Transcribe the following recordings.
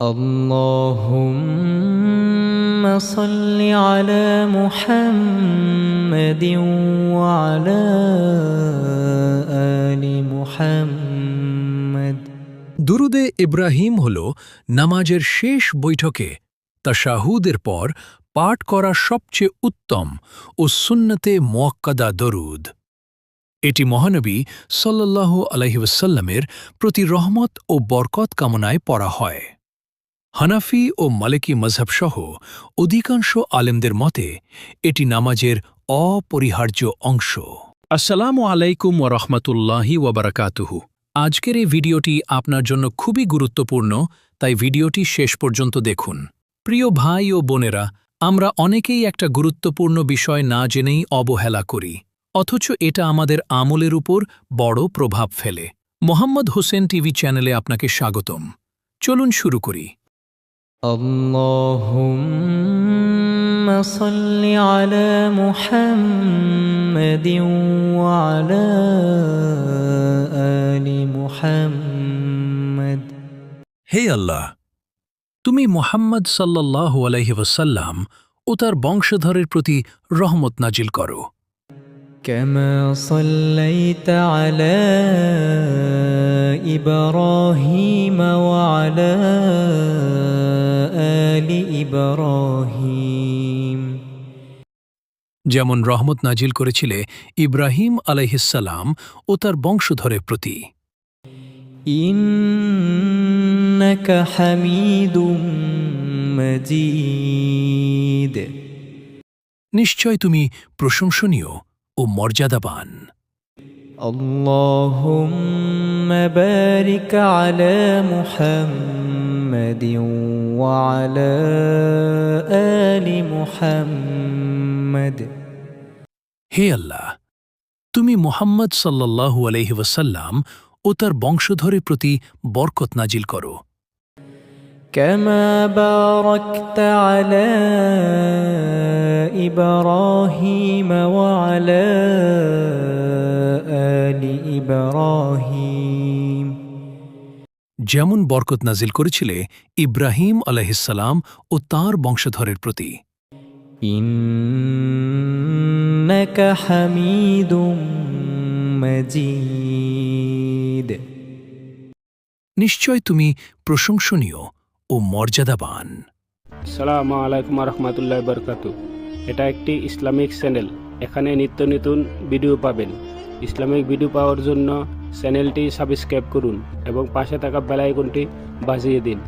اللهم صل على محمد وعلى آل محمد। দুরুদে ইব্রাহিম হল নামাজের শেষ বৈঠকে তাশাহুদের পর পাঠ করা সবচেয়ে উত্তম ও সুন্নতে মুআক্কাদা দরুদ। এটি মহানবী সাল্লাল্লাহু আলাইহি ওয়াসাল্লামের প্রতি রহমত ও বরকত কামনায় পড়া হয়। হানাফি ও মালিকি মযহাবসহ অধিকাংশ আলেমদের মতে এটি নামাজের অপরিহার্য অংশ। আসসালামু আলাইকুম ওয়া রাহমাতুল্লাহি ওয়া বারাকাতুহু। আজকের এই ভিডিওটি আপনার জন্য খুবই গুরুত্বপূর্ণ, তাই ভিডিওটি শেষ পর্যন্ত দেখুন। প্রিয় ভাই ও বোনেরা, আমরা অনেকেই একটা গুরুত্বপূর্ণ বিষয় না জেনেই অবহেলা করি, অথচ এটা আমাদের আমলের উপর বড় প্রভাব ফেলে। মোহাম্মদ হোসেন টিভি চ্যানেলে আপনাকে স্বাগতম। চলুন শুরু করি। اللهم صل على محمد وعلى آل محمد। হে আল্লাহ, তুমি মুহাম্মদ সাল্লাল্লাহু আলাইহি ওয়াসাল্লাম ও তার বংশধরের প্রতি রহমত নাজিল করো। كما صليت على إبراهيم وعلى آل إبراهيم। যেমন রহমত নাজিল করেছিলে ইব্রাহিম আলাইহিসসালাম ও তার বংশধরের প্রতি। إنك حميد مجيد। নিশ্চয় তুমি প্রশংসনীয় ও মর্যাদাবান। اللهم بارك على محمد وعلى آل محمد। হে আল্লাহ, তুমি মুহাম্মদ সাল্লাল্লাহু আলাইহি ওয়াসাল্লাম ও তার বংশধরের প্রতি বরকত নাজিল করো। كما باركت على إبراهيم وعلى آل إبراهيم। যেমন বরকত নাজিল করেছিলে ইব্রাহিম আলাইহিসসালাম ও তার বংশধরের প্রতি। إنك حميد مجيد। নিশ্চয় তুমি প্রশংসনীয় ও মর্যাদাবান। আসসালামু আলাইকুম রহমতুল্লাহ বরকাতু। এটা একটি ইসলামিক চ্যানেল। এখানে নিত্য নতুন ভিডিও পাবেন। ইসলামিক ভিডিও পাওয়ার জন্য চ্যানেলটি সাবস্ক্রাইব করুন এবং পাশে থাকা বেল আইকনটি বাজিয়ে দিন।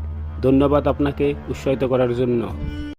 ধন্যবাদ আপনাকে উৎসাহিত করার জন্য।